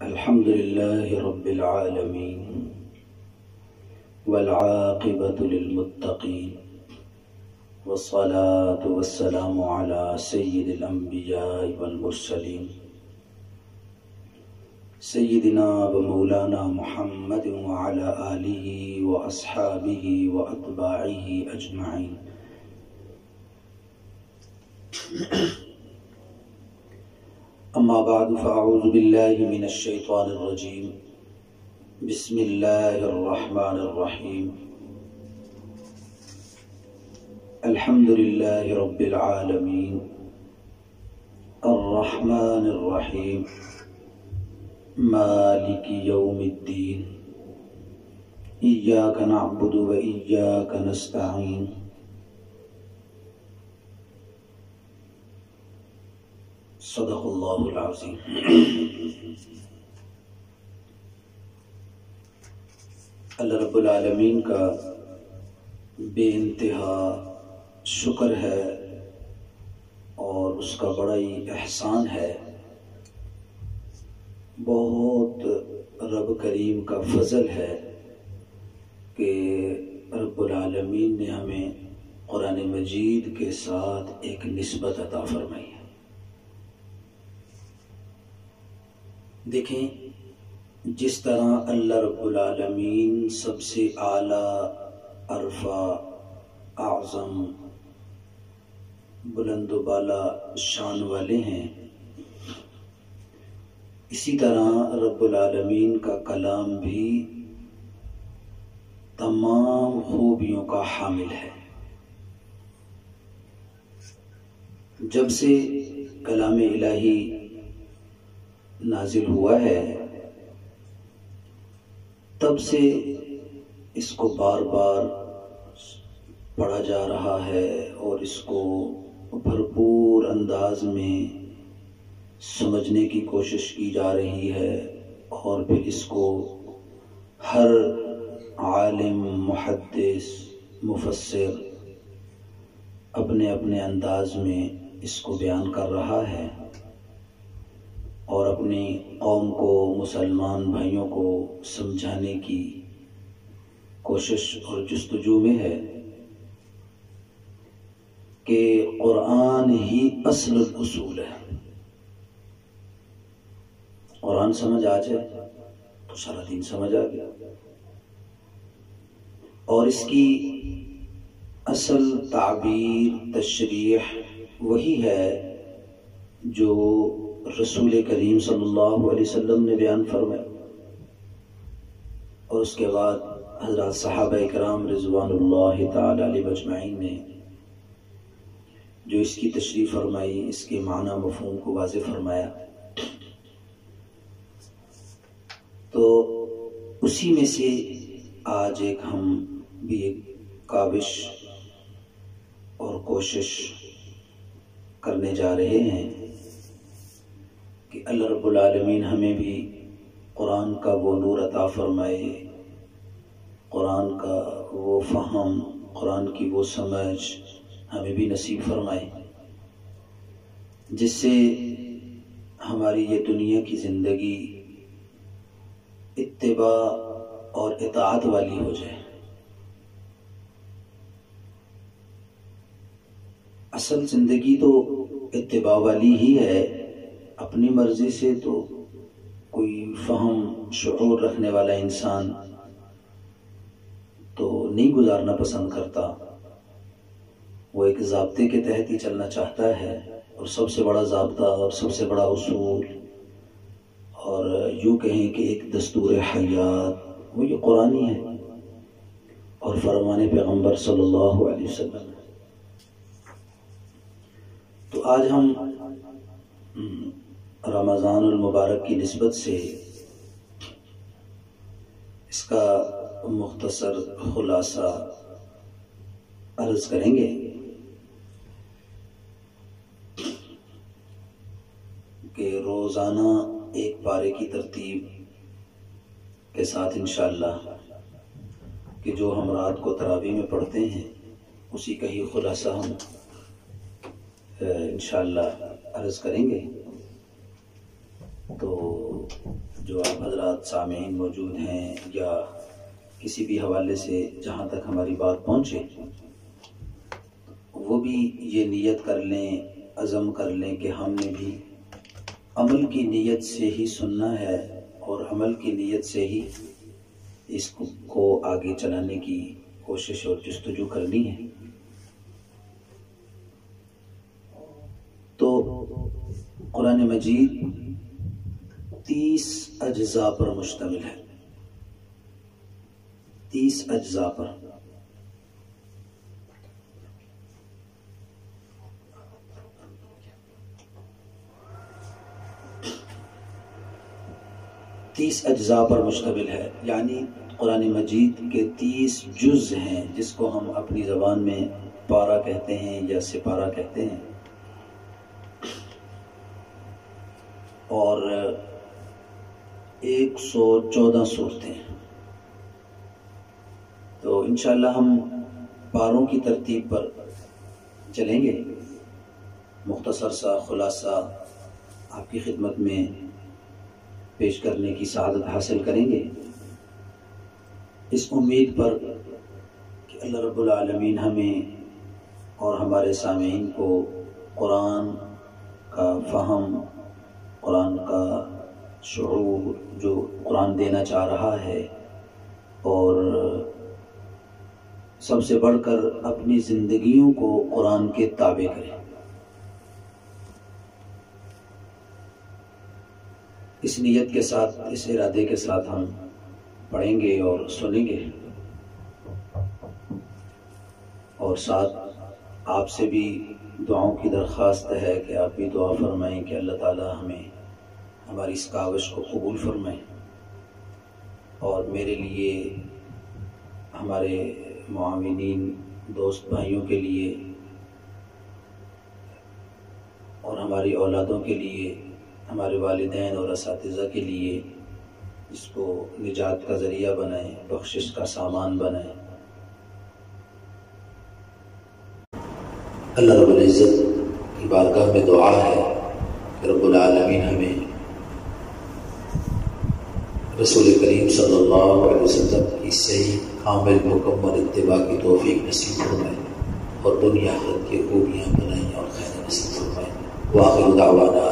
الحمد لله رب العالمين والعاقبة للمتقين والصلاة والسلام على سيد الأنبياء والمرسلين سيدنا ومولانا محمد وعلى آله وأصحابه وأتباعه أجمعين. أما بعد فأعوذ بالله من الشيطان الرجيم. بسم الله الرحمن الرحيم. الحمد لله رب العالمين الرحمن الرحيم مالك يوم الدين إياك نعبد وإياك نستعين. صدق اللہ العظیم. اللہ رب العالمین کا بے انتہا شکر ہے اور اس کا بڑا ہی احسان ہے. بہت رب کریم کا فضل ہے کہ رب العالمین نے ہمیں قرآن مجید کے ساتھ ایک نسبت عطا فرمائی ہے. دیکھیں جس طرح اللہ رب العالمین سب سے اعلیٰ، ارفع، اعظم، بلند و بالا شان والے ہیں، اسی طرح رب العالمین کا کلام بھی تمام خوبیوں کا حامل ہے. جب سے کلام الہی نازل ہوا ہے تب سے اس کو بار بار پڑھا جا رہا ہے اور اس کو بھرپور انداز میں سمجھنے کی کوشش کی جا رہی ہے، اور پھر اس کو ہر عالم، محدث، مفسر اپنے اپنے انداز میں اس کو بیان کر رہا ہے اور اپنی قوم کو، مسلمان بھائیوں کو سمجھانے کی کوشش اور جستجو میں ہے کہ قرآن ہی اصل الاصول ہے. قرآن سمجھ آ جائے تو سارا دین سمجھ آ گیا، اور اس کی اصل تعبیر، تشریح وہی ہے جو رسول کریم صلی اللہ علیہ وسلم نے بیان فرمایا، اور اس کے بعد حضرات صحابہ اکرام رضوان اللہ تعالی علیہ اجمعین نے جو اس کی تشریح فرمائی، اس کے معنی مفہوم کو واضح فرمایا. تو اسی میں سے آج ہم بھی ایک کاوش اور کوشش کرنے جا رہے ہیں کہ اللہ رب العالمین ہمیں بھی قرآن کا وہ نور عطا فرمائے، قرآن کا وہ فہم، قرآن کی وہ سمجھ ہمیں بھی نصیب فرمائے، جس سے ہماری یہ دنیا کی زندگی اتباع اور اطاعت والی ہو جائے. اصل زندگی تو اتباع والی ہی ہے. اپنی مرضی سے تو کوئی فہم، شعور رکھنے والا انسان تو نہیں گزارنا پسند کرتا. وہ ایک ضابطے کے تحت ہی چلنا چاہتا ہے، اور سب سے بڑا ضابطہ اور سب سے بڑا اصول، اور یوں کہیں کہ ایک دستور حیات، وہ یہ قرآنی ہے اور فرمان پیغمبر صلی اللہ علیہ وسلم. تو آج ہم رمضان المبارک کی نسبت سے اس کا مختصر خلاصہ عرض کریں گے کہ روزانہ ایک پارے کی ترتیب کے ساتھ انشاءاللہ کہ جو ہم رات کو تراویح میں پڑھتے ہیں اسی کا ہی خلاصہ ہم انشاءاللہ عرض کریں گے. تو جو آپ حضرات سامعین موجود ہیں یا کسی بھی حوالے سے جہاں تک ہماری بات پہنچے، وہ بھی یہ نیت کر لیں، عزم کر لیں کہ ہم نے بھی عمل کی نیت سے ہی سننا ہے اور عمل کی نیت سے ہی اس کو آگے چلانے کی کوشش اور جستجو کرنی ہے۔ تو قرآن مجید 30 اجزاء پر مشتمل ہے، 30 اجزاء پر۔ اجزاء پر مشتمل ہے، یعنی قرآن مجید کے 30 جز ہیں، جس کو ہم اپنی زبان میں پارہ کہتے ہیں یا سپارہ کہتے ہیں، اور 114 صورتیں۔ تو انشاءاللہ ہم پاروں کی ترتیب پر چلیں گے، مختصر سا خلاصہ آپ کی خدمت میں پیش کرنے کی سعادت حاصل کریں گے، اس امید پر کہ اللہ رب العالمین ہمیں اور ہمارے سامعین کو قرآن کا فہم، قرآن کا شعور جو قرآن دینا چاہ رہا ہے، اور سب سے بڑھ کر اپنی زندگیوں کو قرآن کے تابع کرے۔ اس نیت کے ساتھ، اس ارادے کے ساتھ ہم پڑھیں گے اور سنیں گے، اور ساتھ آپ سے بھی دعاؤں کی درخواست ہے کہ آپ بھی دعا فرمائیں کہ اللہ تعالی ہمیں ہماری اس کاوش کو قبول فرمائیں، اور میرے لیے، ہمارے معاونین دوست بھائیوں کے لیے اور ہماری اولادوں کے لیے، ہمارے والدین اور اساتذہ کے لیے اس کو نجات کا ذریعہ بنائیں، بخشش کا سامان بنائیں۔ اللہ رب العزت کی بارگاہ میں دعا ہے کہ رب العالمین ہمیں رسول کریم صلی اللہ علیہ وسلم کی صحیح کامل مکمل اتباع کی توفیق نصیب فرمائے اور دنیا آخرت کی خوبیاں بنائیں اور خیر نصیب فرمائے۔ وآخر دعوانا